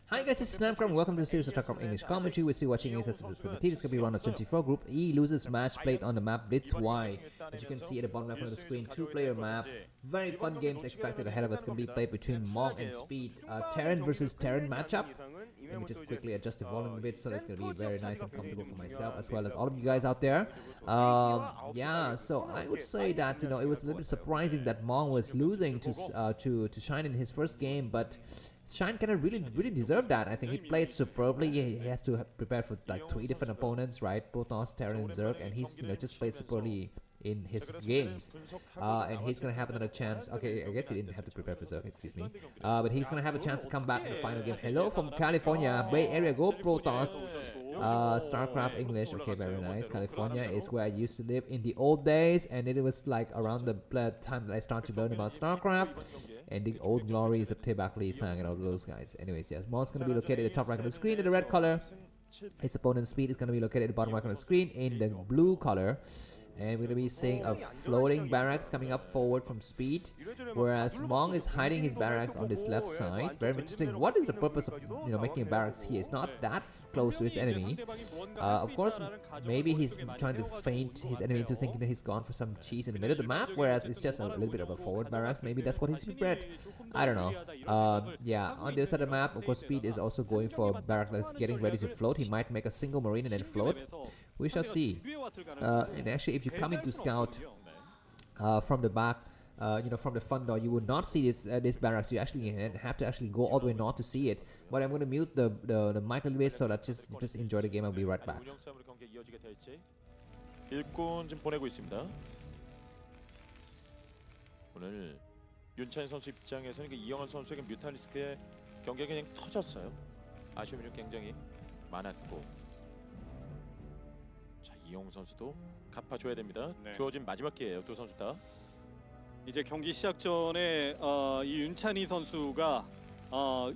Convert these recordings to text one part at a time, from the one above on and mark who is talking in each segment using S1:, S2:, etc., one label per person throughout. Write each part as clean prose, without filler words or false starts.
S1: Hi guys, this is Starcraft. Welcome to the series of Starcraft English commentary. We're still watching ASL S17. This is going to be round of 24. Group E loses match played on the map Blitz Y. As you can see at the bottom left of the screen, two-player map. Very fun games expected ahead of us. Going to be played between Mong and Speed. Terran versus Terran matchup. Let me just quickly adjust the volume a bit so that's going to be very nice and comfortable for myself as well as all of you guys out there. Yeah, so I would say that it was a little bit surprising that Mong was losing to Shine in his first game, but Shine kind of really deserved that. I think he played superbly. He has to prepare for like 3 different opponents, right? Protoss, Terran, and Zerg, and he's just played superbly in his games. And he's gonna have another chance. Okay, I guess he didn't have to prepare for Zerg, excuse me. But he's gonna have a chance to come back in the final game. Hello from California, Bay Area. Go Protoss. Starcraft English. Okay, very nice. California is where I used to live in the old days, and it was like around the time that I started to learn about Starcraft. And the old glories of Tebakli Sang and all those guys. Anyways, yes, Mong's going to be located at the top right of the screen in the red color. His opponent's Speed is going to be located at the bottom right of the screen in the blue color. And we're going to be seeing a floating barracks coming up forward from Speed, whereas Mong is hiding his barracks on this left side. Very interesting. What is the purpose of making a barracks here? It's not that close to his enemy. Of course, maybe he's trying to feint his enemy into thinking that he's gone for some cheese in the middle of the map, whereas it's just a little bit of a forward barracks. Maybe that's what he's prepared. I don't know. Yeah, on the other side of the map, of course, Speed is also going for a barrack that's getting ready to float. He might make a single marine and then float. We shall see. And actually, if you come into scout from the back, from the front door, you would not see this barracks. You actually have to go all the way north to see it. But I'm going to mute the mic a little bit so that just enjoy the game. I'll be right back.
S2: 일꾼 지금 보내고 있습니다. 오늘 윤찬희 선수 입장에서는 이영환 선수에게 뮤탈리스크의 경기가 그냥 터졌어요. 아쉬움이 좀 굉장히 많았고. 이용 선수도 갚아줘야 됩니다.
S3: 네.
S2: 주어진 마지막 기회예요. 두 선수 다.
S3: 이제 경기 시작 전에 이 윤찬희 선수가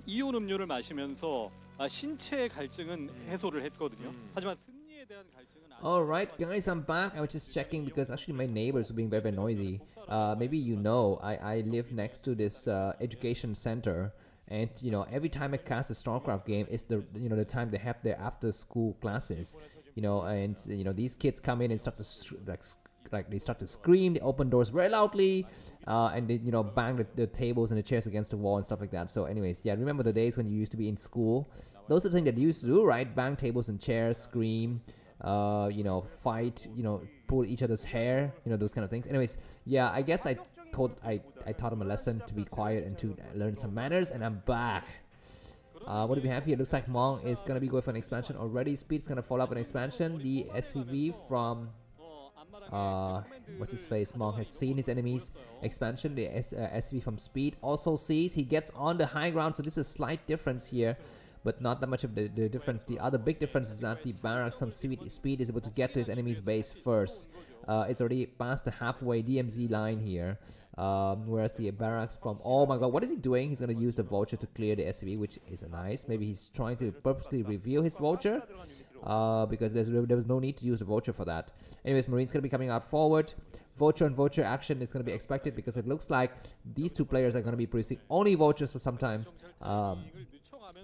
S3: 이온 음료를 마시면서 신체 갈증은 해소를 했거든요. 하지만 승리에 대한 갈증은
S1: Alright guys, I'm back. I was just checking because actually my neighbors were being very noisy. Maybe I live next to this education center. And every time I cast a Starcraft game, it's the time they have their after school classes. These kids come in and start to they start to scream. They open doors very loudly, and they bang the tables and the chairs against the wall and stuff like that. So, anyways, yeah, remember the days when you used to be in school? Those are the things that you used to do, right? Bang tables and chairs, scream, fight, pull each other's hair, those kind of things. Anyways, yeah, I guess I taught him a lesson to be quiet and to learn some manners, and I'm back. What do we have here? Looks like Mong is going to be going for an expansion already. Speed's going to follow up an expansion. The SCV from what's his face? Mong has seen his enemy's expansion. The SCV from Speed also sees. He gets on the high ground, so this is a slight difference here, but not that much of the difference. The other big difference is that the barracks from Speed is able to get to his enemy's base first. It's already past the halfway DMZ line here. Whereas the barracks from, oh my god, what is he doing? He's going to use the vulture to clear the SCV, which is nice. Maybe he's trying to purposely reveal his vulture, because there was no need to use the vulture for that. Anyways, Marine's going to be coming out forward. Vulture and vulture action is going to be expected because it looks like these two players are going to be producing only vultures for some times.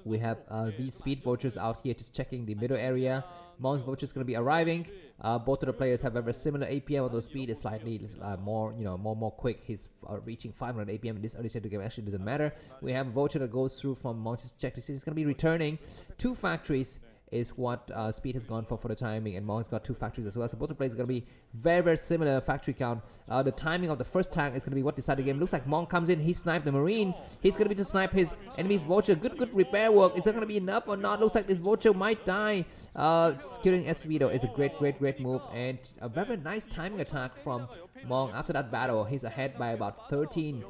S1: We have these Speed vultures out here just checking the middle area. Mong's vulture is going to be arriving. Both of the players have a very similar APM, although Speed is slightly more quick. He's reaching 500 APM in this early stage of the game. Actually, doesn't matter. We have a vulture that goes through from Mong. Just check this. He's going to be returning 2 factories. Is what Speed has gone for the timing, and Mong has got 2 factories as well. So both the players are going to be very similar factory count. The timing of the first tank is going to be what decided the game. Looks like Mong comes in, he sniped the Marine. He's going to be to snipe his enemy's vulture. Good repair work. Is that going to be enough or not? Looks like this vulture might die. Killing SCV though is a great move, and a very nice timing attack from Mong. After that battle, he's ahead by about 13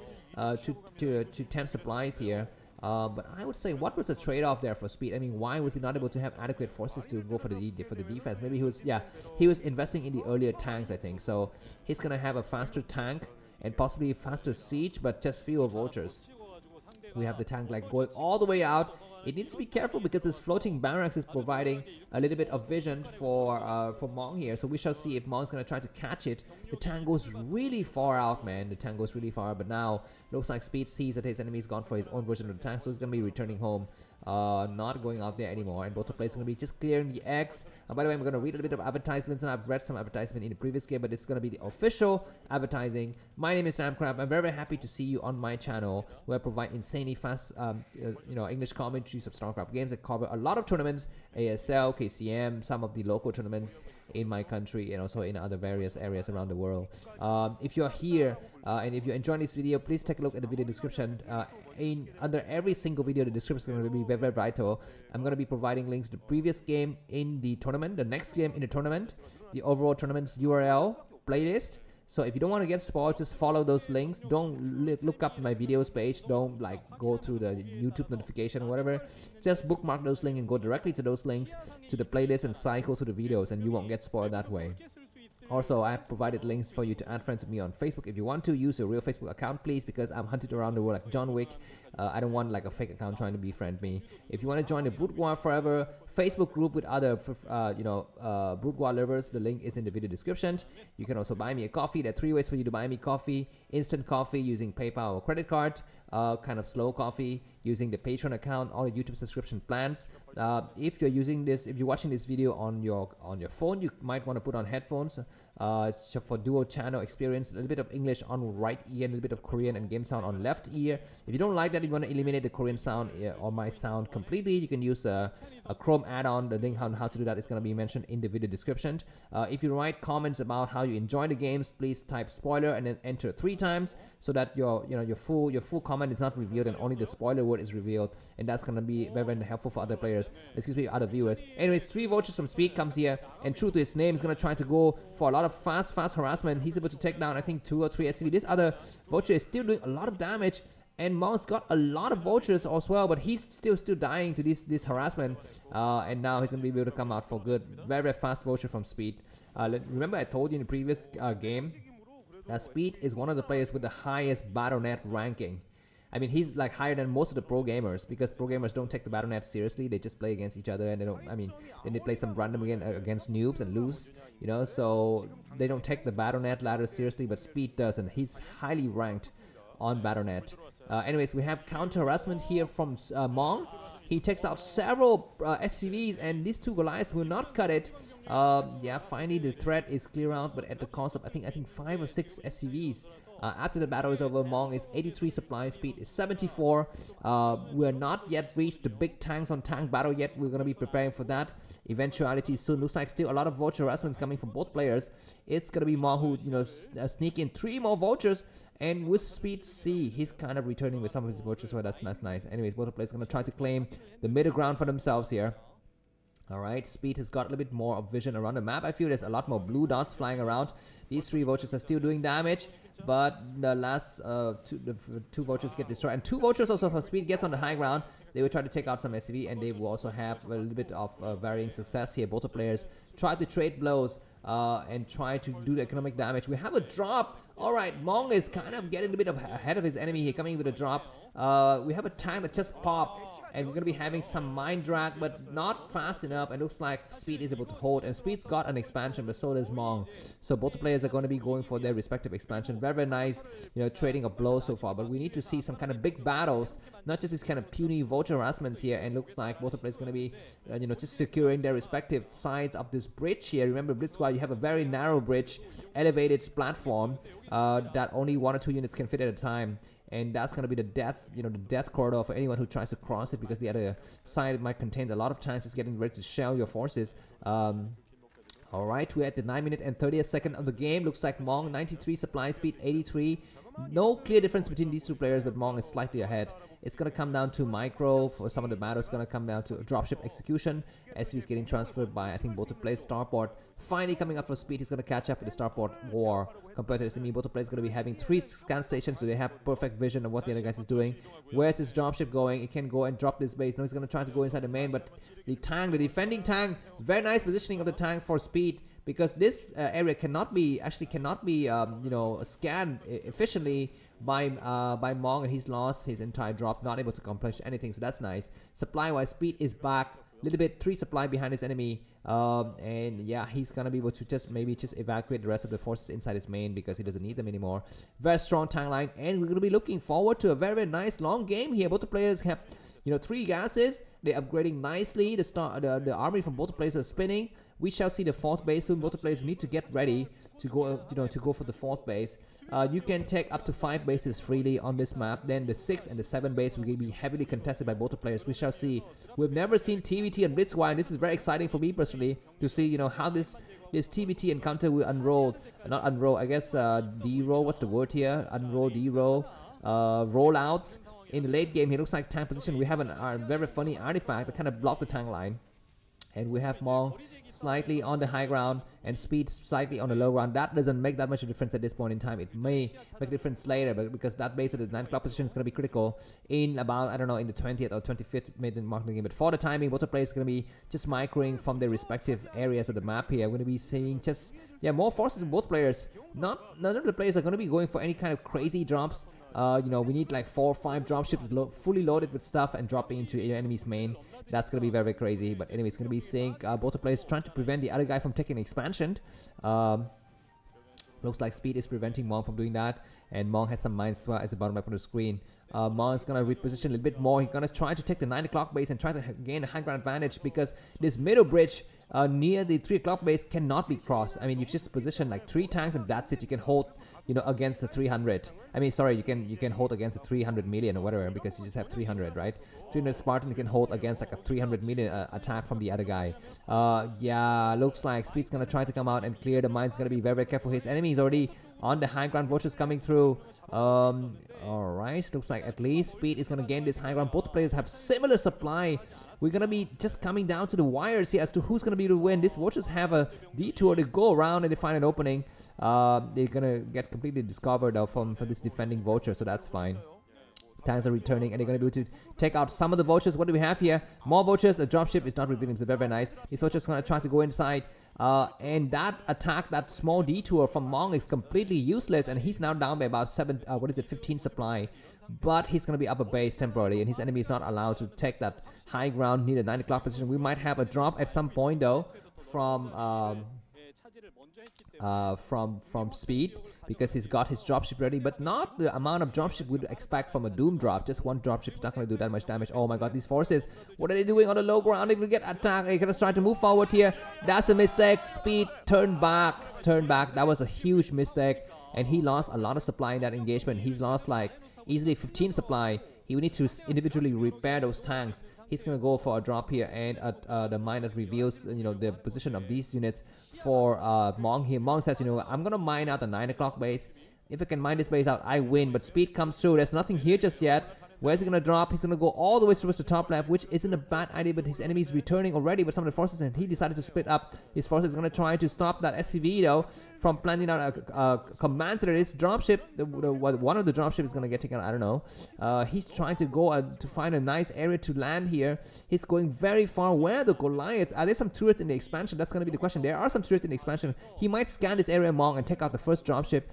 S1: to 10 supplies here. But I would say, what was the trade-off there for Speed? I mean, why was he not able to have adequate forces to go for the defense? Maybe he was investing in the earlier tanks, I think. So he's gonna have a faster tank and possibly faster siege, but just fewer vultures. We have the tank like going all the way out it needs to be careful because this floating barracks is providing a little bit of vision for Mong here. So we shall see if Mong's gonna try to catch it. The tank goes really far out, man. The tank goes really far, but now looks like Speed sees that his enemy's gone for his own version of the tank, so he's gonna be returning home, not going out there anymore. And both the players are gonna be just clearing the eggs. By the way, I'm gonna read a little bit of advertisements, and I've read some advertisement in the previous game, but it's gonna be the official advertising. My name is Starcraft. I'm very, very happy to see you on my channel, where I provide insanely fast, English commentaries of Starcraft games that cover a lot of tournaments, ASL, KCM, some of the local tournaments in my country, and also in other various areas around the world. If you're here and if you're enjoying this video, please take a look at the video description. Under every single video, the description is going to be very, very vital. I'm going to be providing links to the previous game in the tournament, the next game in the tournament, the overall tournament's URL, playlist. So if you don't want to get spoiled, just follow those links. Don't look up my videos page. Don't like go through the YouTube notification or whatever. Just bookmark those links and go directly to those links to the playlist and cycle through the videos, and you won't get spoiled that way. Also, I have provided links for you to add friends with me on Facebook. If you want to, use your real Facebook account, please, because I'm hunted around the world like John Wick. I don't want like a fake account trying to befriend me. If you want to join the Brood War Forever Facebook group with other, Brood War lovers, the link is in the video description. You can also buy me a coffee. There are 3 ways for you to buy me coffee. Instant coffee using PayPal or credit card. Kind of slow coffee using the Patreon account or the YouTube subscription plans. If you're using this, if you're watching this video on your phone, you might want to put on headphones for dual channel experience. A little bit of English on right ear, and a little bit of Korean and game sound on left ear. If you don't like that, if you want to eliminate the Korean sound or my sound completely, you can use a Chrome add-on. The link on how to do that is going to be mentioned in the video description. If you write comments about how you enjoy the games, please type spoiler and then enter 3 times so that your full comment is not revealed and only the spoiler word is revealed, and that's going to be very, very helpful for other players, other viewers. Anyways, 3 vouchers from Speed comes here, and true to his name, he's going to try to go for a lot of fast harassment. He's able to take down, I think, 2 or 3 SCV. This other voucher is still doing a lot of damage, and Mong's got a lot of vouchers as well, but he's still dying to this harassment, and now he's going to be able to come out for good. Very, very fast voucher from Speed. Remember I told you in the previous game that Speed is one of the players with the highest Battle.net ranking. I mean, he's like higher than most of the pro gamers, because pro gamers don't take the Battle.net seriously. They just play against each other, and they don't. I mean, then they play some random against noobs and lose. So they don't take the Battle.net ladder seriously. But Speed does, and he's highly ranked on Battle.net. Anyways, we have counter harassment here from Mong. He takes out several SCVs, and these 2 Goliaths will not cut it. Finally the threat is clear out, but at the cost of I think 5 or 6 SCVs. After the battle is over, Mong is 83 supply, Speed is 74. We are not yet reached the big tanks on tank battle yet. We're going to be preparing for that eventuality soon. Looks like still a lot of vulture harassments coming from both players. It's going to be Mong who sneak in 3 more vultures, and with Speed C, he's kind of returning with some of his vultures, so that's nice. Anyways, both players are going to try to claim the middle ground for themselves here. Alright, Speed has got a little bit more of vision around the map. I feel there's a lot more blue dots flying around. These 3 vultures are still doing damage, but the last 2 vultures get destroyed. And 2 vultures also for Speed gets on the high ground. They will try to take out some SCV, and they will also have a little bit of varying success here. Both the players try to trade blows and try to do the economic damage. We have a drop. Alright, Mong is kind of getting a bit ahead of his enemy here, coming with a drop. We have a tank that just popped, and we're going to be having some mind drag, but not fast enough. It looks like Speed is able to hold, and Speed's got an expansion, but so does Mong. So both the players are going to be going for their respective expansion. Very, very nice, trading of blows so far, but we need to see some kind of big battles, not just this kind of puny vulture harassments here. And looks like both the players are going to be, just securing their respective sides of this bridge here. Remember, Blitz squad, you have a very narrow bridge, elevated platform that only 1 or 2 units can fit at a time. And that's going to be the death, the death corridor for anyone who tries to cross it, because the other side might contain a lot of chances getting ready to shell your forces. Alright, we're at the 9 minute and 30th second of the game. Looks like Mong 93 supply, Speed 83. No clear difference between these 2 players, but Mong is slightly ahead. It's going to come down to micro for some of the battles. It's going to come down to dropship execution. SV is getting transferred by, I think, both the players. Starport finally coming up for Speed. He's going to catch up with the Starport war compared to SME. Both the players are going to be having 3 scan stations, so they have perfect vision of what the other guys is doing. Where's his dropship going? It can go and drop this base. No, he's going to try to go inside the main, but the defending tank, very nice positioning of the tank for Speed. because this area cannot be you know, scanned efficiently by Mong, and he's lost his entire drop, not able to accomplish anything. So that's nice. Supply wise, Speed is back a little bit, 3 supply behind his enemy, and yeah, he's gonna be able to just evacuate the rest of the forces inside his main because he doesn't need them anymore. Very strong tank line, and we're gonna be looking forward to a very, very nice long game here. Both the players have, you know, 3 gases. They're upgrading nicely. The army from both players are spinning. We shall see the 4th base soon. Both players need to get ready to go, you know, to go for the 4th base. You can take up to 5 bases freely on this map. Then the 6th and the 7th base will be heavily contested by both players. We shall see. We've never seen TVT and Blitz and this is very exciting for me personally to see, you know, how this TVT encounter will unroll. Not unroll, I guess D-roll. What's the word here? Unroll, D-roll, roll out. In the late game, he looks like tank position. We have a very funny artifact that kind of blocked the tank line. And we have Mong slightly on the high ground and Speed slightly on the low ground. That doesn't make that much of a difference at this point in time. It may make a difference later, but because that base at the 9 o'clock position is going to be critical in about, I don't know, in the 20th or 25th minute mark of the game. But for the timing, both the players are going to be just microing from their respective areas of the map here. We're going to be seeing just, yeah, more forces in both players. None of the players are going to be going for any kind of crazy drops. You know, we need like 4 or 5 dropships fully loaded with stuff and dropping into your enemy's main. That's going to be very, very crazy. But anyways, going to be seeing both the players trying to prevent the other guy from taking expansion. Looks like Speed is preventing Mong from doing that. And Mong has some mines as well as the bottom left of the screen. Mong is going to reposition a little bit more. He's going to try to take the 9 o'clock base and try to gain a high ground advantage because this middle bridge near the 3 o'clock base cannot be crossed. I mean, you just position like 3 tanks and that's it. You can hold, you know, against the 300. I mean, sorry, you can hold against the 300 million or whatever because you just have 300, right? 300 Spartan, you can hold against like a 300 million attack from the other guy. Yeah, looks like Speed's gonna try to come out and clear the mines. Gonna be very, very careful. His enemy is already on the high ground. Vultures coming through. Alright, looks like at least Speed is gonna gain this high ground. Both players have similar supply. We're gonna be just coming down to the wires here as to who's gonna be able to win. These Vultures have a detour. They go around and they find an opening. They're gonna get completely discovered though from this defending Vulture, so that's fine. Tanks are returning and they're going to be able to take out some of the Vultures. What do we have here? More Vultures. A dropship is not revealing. It's very, very nice. These Vultures are going to try to go inside. And that attack, that small detour from Mong is completely useless. And he's now down by about 15 supply. But he's going to be up a base temporarily. And his enemy is not allowed to take that high ground near the 9 o'clock position. We might have a drop at some point though from Speed because he's got his dropship ready, but not the amount of dropship we'd expect from a Doom drop. Just one dropship is not going to do that much damage. Oh my god, these forces, what are they doing on the low ground? They will get attacked. They're going to try to move forward here. That's a mistake. Speed turn back. That was a huge mistake, and he lost a lot of supply in that engagement. He's lost like easily 15 supply. He will need to individually repair those tanks. He's gonna go for a drop here, and the mine that reveals, you know, the position of these units for Mong here. Mong says, you know, I'm gonna mine out the 9 o'clock base. If I can mine this base out, I win. But Speed comes through. There's nothing here just yet. Where's he gonna drop? He's gonna go all the way towards the top left, which isn't a bad idea, but his enemy is returning already with some of the forces, and he decided to split up his forces. Gonna try to stop that SCV though from planting out a command center. This dropship, one of the dropship is gonna get taken out. I don't know. He's trying to go to find a nice area to land here. He's going very far. Where are the Goliaths? Are there some turrets in the expansion? That's gonna be the question. There are some turrets in the expansion. He might scan this area, Mong, and take out the first dropship.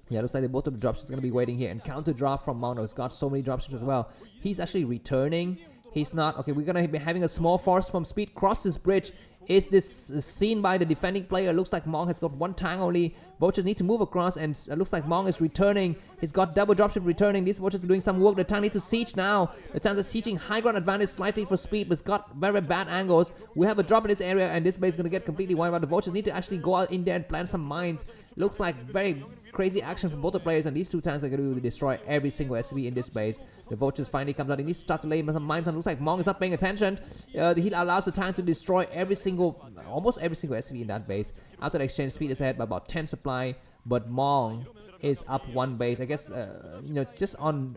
S1: Yeah, looks like both of the dropships are going to be waiting here. And counter drop from Mong. He's got so many dropships as well. He's actually returning. He's not. Okay, we're going to be having a small force from Speed cross this bridge. Is this seen by the defending player? Looks like Mong has got one tank only. Vultures need to move across, and looks like Mong is returning. He's got double dropship returning. These Vultures are doing some work. The tank needs to siege now. The tanks are sieging. High ground advantage slightly for Speed, but it's got very bad angles. We have a drop in this area, and this base is going to get completely wiped out. The Vultures need to actually go out in there and plant some mines. Looks like very crazy action from both the players, and these two tanks are going to destroy every single SCV in this base. The Vultures finally comes out. He needs to start to lay some mines on. Looks like Mong is not paying attention. He allows the tank to destroy almost every single SCV in that base. After the exchange, Speed is ahead by about 10 supply, but Mong is up one base. I guess you know, just on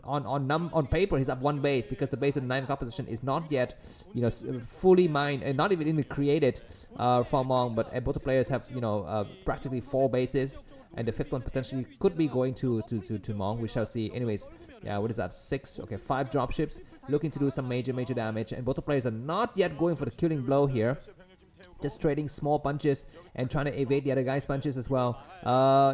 S1: paper he's up one base because the base in the 9 o'clock position is not yet, you know, fully mined and not even created for Mong. But both the players have, you know, practically 4 bases. And the 5th one potentially could be going to Mong. We shall see. Anyways, yeah, what is that? 6. Okay, 5 dropships looking to do some major damage. And both the players are not yet going for the killing blow here. just trading small punches and trying to evade the other guy's punches as well.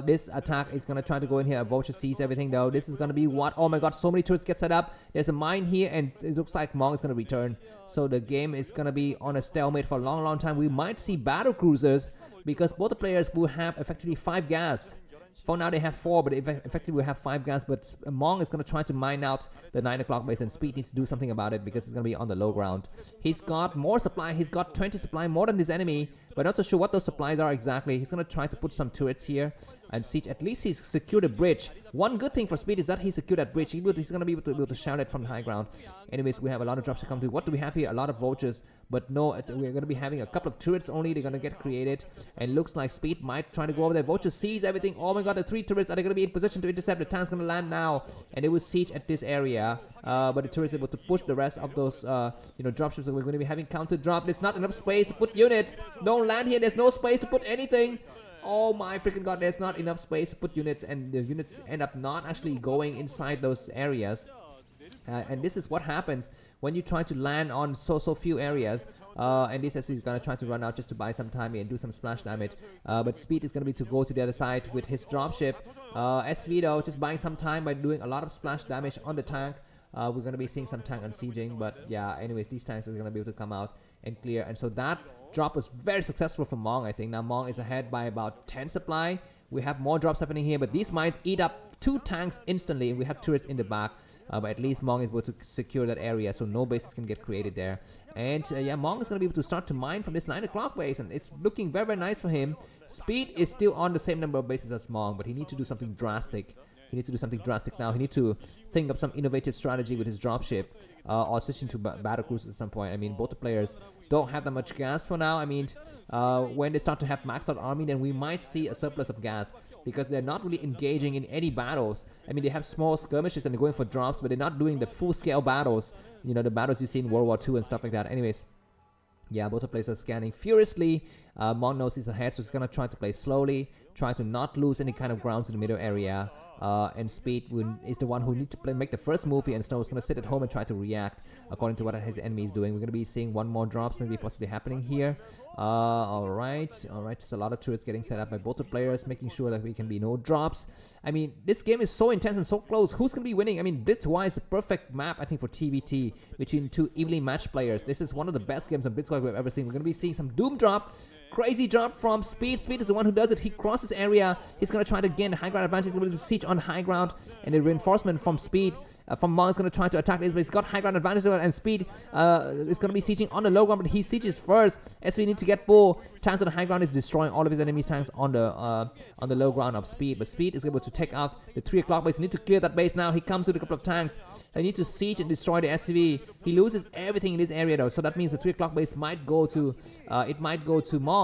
S1: This attack is gonna try to go in here. Vulture sees everything though. This is gonna be what? Oh my god, so many turrets get set up. There's a mine here and it looks like Mong is gonna return. So the game is gonna be on a stalemate for a long time. We might see battle cruisers because both the players will have effectively 5 gas. For now they have 4, but effectively we have 5 gas. But Mong is going to try to mine out the 9 o'clock base, and Speed needs to do something about it because it's going to be on the low ground. He's got more supply. He's got 20 supply, more than his enemy, but not so sure what those supplies are exactly. He's going to try to put some turrets here and siege. At least he's secured a bridge. One good thing for Speed is that he secured that bridge. He's going to be able to shout it from the high ground. Anyways, we have a lot of drops to come to. What do we have here? A lot of vultures, but no, we're going to be having a couple of turrets only. They're going to get created, and looks like Speed might try to go over there. Vulture sees everything. Oh my god, the 3 turrets, are they going to be in position to intercept? The tank's going to land now, and they will siege at this area, but the turret's able to push the rest of those dropships. So we're going to be having counter drop. There's not enough space to put units. Don't land here. There's no space to put anything. Oh my freaking god, there's not enough space to put units, and the units end up not actually going inside those areas. And this is what happens when you try to land on so few areas. And this is gonna try to run out just to buy some time and do some splash damage. But Speed is gonna be to go to the other side with his dropship. SV though, just buying some time by doing a lot of splash damage on the tank. We're gonna be seeing some tank unsieging, but yeah, anyways, these tanks are gonna be able to come out and clear. And so that drop was very successful for Mong, I think. Now Mong is ahead by about 10 supply. We have more drops happening here, but these mines eat up 2 tanks instantly, and we have turrets in the back. But at least Mong is able to secure that area, so no bases can get created there. And yeah, Mong is going to be able to start to mine from this 9 o'clock base, and it's looking very nice for him. Speed is still on the same number of bases as Mong, but he needs to do something drastic. He needs to do something drastic now. He needs to think of some innovative strategy with his dropship, or switching to battle cruisers at some point. I mean, both the players don't have that much gas for now. I mean, when they start to have maxed out army, then we might see a surplus of gas because they're not really engaging in any battles. I mean, they have small skirmishes and they're going for drops, but they're not doing the full-scale battles. You know, the battles you see in World War II and stuff like that. Anyways, yeah, both the players are scanning furiously. Mong knows he's ahead, so he's gonna try to play slowly, try to not lose any kind of grounds in the middle area. And Speed is the one who needs to make the first move here, and Snow is going to sit at home and try to react according to what his enemy is doing. We're going to be seeing one more drops maybe possibly happening here. Alright, just a lot of turrets getting set up by both the players, making sure that we can be no drops. I mean, this game is so intense and so close. Who's going to be winning? I mean, Blitz-wise, a perfect map, I think, for TVT between 2 evenly matched players. This is one of the best games on Blitz-wise we've ever seen. We're going to be seeing some Doom drop. Crazy drop from Speed. Speed is the one who does it. He crosses area. He's going to try to gain the high ground advantage. He's going to siege on high ground. And the reinforcement from Speed, from Mong, is going to try to attack this. But he's got high ground advantage. And Speed is going to be sieging on the low ground. But he sieges first. As we need to get bull. Tanks on the high ground is destroying all of his enemies' tanks on the low ground of Speed. But Speed is able to take out the 3 o'clock base. He needs to clear that base now. He comes with a couple of tanks. They need to siege and destroy the SCV. He loses everything in this area though. So that means the 3 o'clock base might go to Mong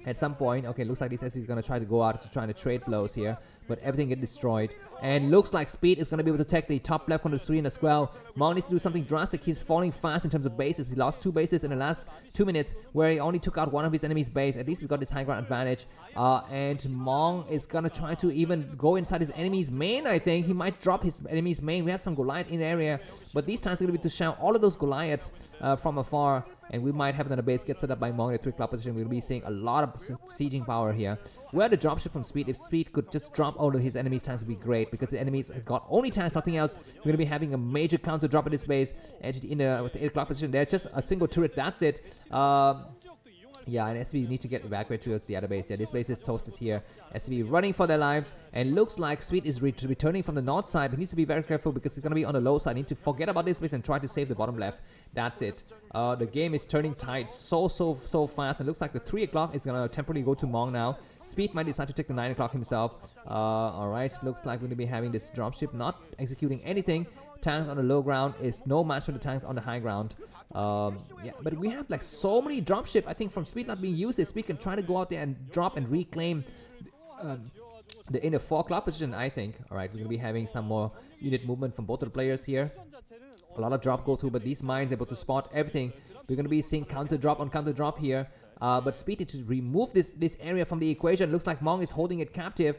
S1: at some point. Okay, looks like this SC is going to try to go out to try to trade blows here, but everything get destroyed. And looks like Speed is going to be able to take the top left corner screen as well. Mong needs to do something drastic. He's falling fast in terms of bases. He lost 2 bases in the last 2 minutes, where he only took out one of his enemy's base. At least he's got this high ground advantage. And Mong is going to try to even go inside his enemy's main, I think. He might drop his enemy's main. We have some Goliath in the area, but these times are going to be to shout all of those Goliaths from afar. And we might have another base get set up by Mong in the 3 o'clock position. We'll be seeing a lot of sieging power here. Where the dropship from Speed, if Speed could just drop all of his enemies' tanks, would be great, because the enemies have got only tanks, nothing else. We're going to be having a major counter drop at this base. And in the 8 o'clock position, there's just a single turret, that's it. Yeah, and SCV need to get evacuated towards the other base. Yeah, this base is toasted here. SCV running for their lives, and looks like Speed is returning from the north side. He needs to be very careful because he's going to be on the low side. Need to forget about this base and try to save the bottom left. That's it. The game is turning tide so fast. It looks like the 3 o'clock is going to temporarily go to Mong now. Speed might decide to take the 9 o'clock himself. Alright, looks like we're going to be having this dropship not executing anything. Tanks on the low ground is no match for the tanks on the high ground. Yeah, but we have like so many dropship, I think, from Speed not being used. Speed can try to go out there and drop and reclaim the inner 4 o'clock position, I think. Alright, we're going to be having some more unit movement from both of the players here. A lot of drop goes through, but these mines are able to spot everything. We're going to be seeing counter drop on counter drop here. But Speed needs to remove this area from the equation. Looks like Mong is holding it captive.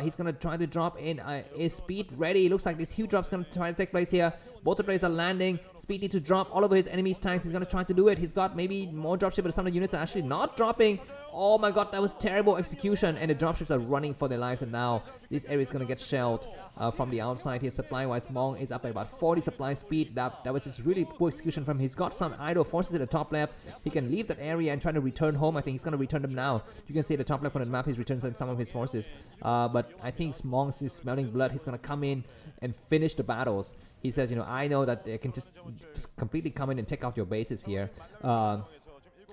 S1: He's gonna try to drop in. Is Speed ready? Looks like this huge drop's gonna try to take place here. Both the players are landing. Speed needs to drop all over his enemy's tanks. He's gonna try to do it. He's got maybe more dropship, but some of the units are actually not dropping. Oh my god, that was terrible execution, and the dropships are running for their lives, and now this area is gonna get shelled from the outside here. Supply-wise, Mong is up by about 40 supply speed. That was just really poor execution from him. He's got some idle forces at the top left. He can leave that area and try to return home. I think he's gonna return them now. You can see at the top left on the map, he's returned some of his forces. But I think Mong is smelling blood. He's gonna come in and finish the battles. He says, you know, I know that they can just completely come in and take out your bases here.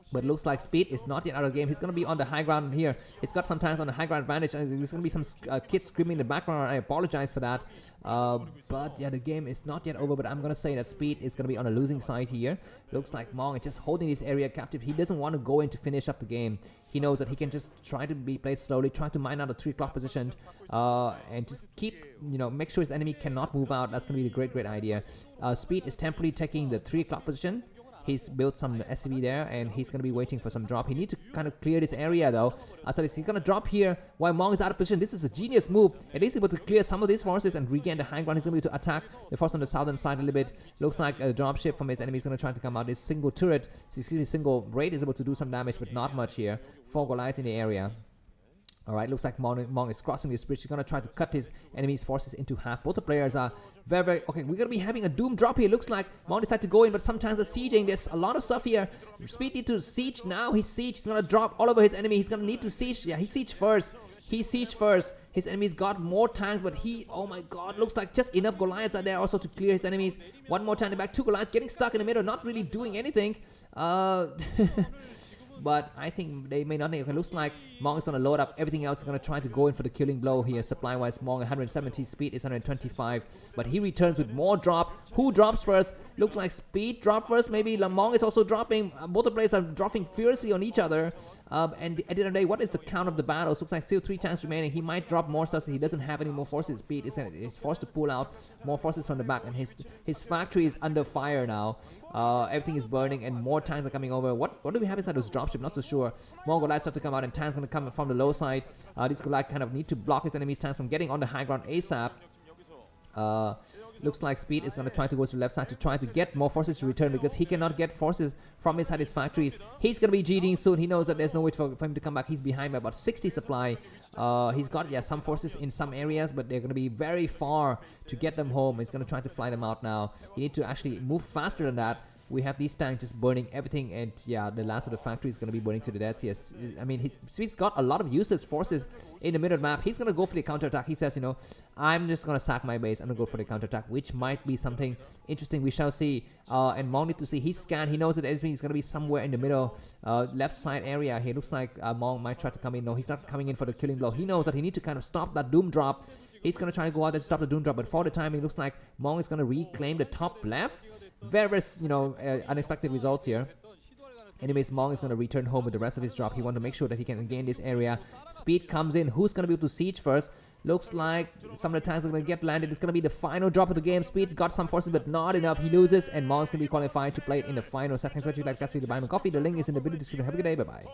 S1: But looks like Speed is not yet out of the game. He's going to be on the high ground here. He's got some times on the high ground advantage. And there's going to be some kids screaming in the background. I apologize for that. But yeah, the game is not yet over. But I'm going to say that Speed is going to be on a losing side here. Looks like Mong is just holding this area captive. He doesn't want to go in to finish up the game. He knows that he can just try to be played slowly, try to mine out a 3 o'clock position, and just keep, you know, make sure his enemy cannot move out. That's going to be a great idea. Speed is temporarily taking the 3 o'clock position. He's built some SCV there, and he's going to be waiting for some drop. He needs to kind of clear this area, though. So he's going to drop here while Mong is out of position. This is a genius move. At least able to clear some of these forces and regain the high ground. He's going to be able to attack the force on the southern side a little bit. Looks like a dropship from his enemy is going to try to come out. This single turret, single raid is able to do some damage, but not much here. 4 Goliaths in the area. Alright, looks like Mong is crossing this bridge. He's gonna try to cut his enemy's forces into half. Both the players are very okay. We're gonna be having a doom drop here. Looks like Mong decided to go in, but sometimes the sieging. There's a lot of stuff here. Speed need to siege now. He's siege. He's gonna drop all over his enemy. He's gonna need to siege. Yeah, he siege first. He siege first. His enemy's got more tanks, but oh my god, looks like just enough Goliaths are there also to clear his enemies. One more time in the back. 2 Goliaths getting stuck in the middle, not really doing anything. But I think they may not think. Okay, looks like Mong is going to load up everything else. He's going to try to go in for the killing blow here. Supply-wise, Mong 170, Speed is 125. But he returns with more drop. Who drops first? Looks like Speed drop first. Maybe Mong is also dropping. Both the players are dropping fiercely on each other. And at the end of the day, what is the count of the battles? Looks like still 3 tanks remaining. He might drop more stuff. So he doesn't have any more forces. Speed is forced to pull out more forces from the back. And his factory is under fire now. Everything is burning and more tanks are coming over. What do we have inside those dropship? Not so sure. More Goliaths have to come out and tanks going to come from the low side. These Goliaths kind of need to block his enemy's tanks from getting on the high ground ASAP. Looks like Speed is going to try to go to the left side to try to get more forces to return because he cannot get forces from inside his factories. He's going to be GDing soon. He knows that there's no way for him to come back. He's behind by about 60 supply. He's got, yeah, some forces in some areas, but they're going to be very far to get them home. He's going to try to fly them out now. You need to actually move faster than that. We have these tanks just burning everything, and yeah, the last of the factory is going to be burning to the death. Yes, I mean, Speed's got a lot of useless forces in the middle of the map. He's going to go for the counterattack. He says, you know, I'm just going to sack my base. I'm going to go for the counterattack, which might be something interesting. We shall see. And Mong need to see his scan. He knows that enemy is going to be somewhere in the middle, left side area. He looks like Mong might try to come in. No, he's not coming in for the killing blow. He knows that he needs to kind of stop that doom drop. He's going to try to go out and stop the doom drop, but for the time, it looks like Mong is going to reclaim the top left. Very, you know, unexpected results here. Anyways, Mong is going to return home with the rest of his drop. He wants to make sure that he can gain this area. Speed comes in. Who's going to be able to siege first? Looks like some of the tanks are going to get landed. It's going to be the final drop of the game. Speed's got some forces, but not enough. He loses, and Mong's going to be qualified to play it in the final set. Thanks for watching. Like, guys, for the buy me coffee. The link is in the video description. Have a good day. Bye-bye.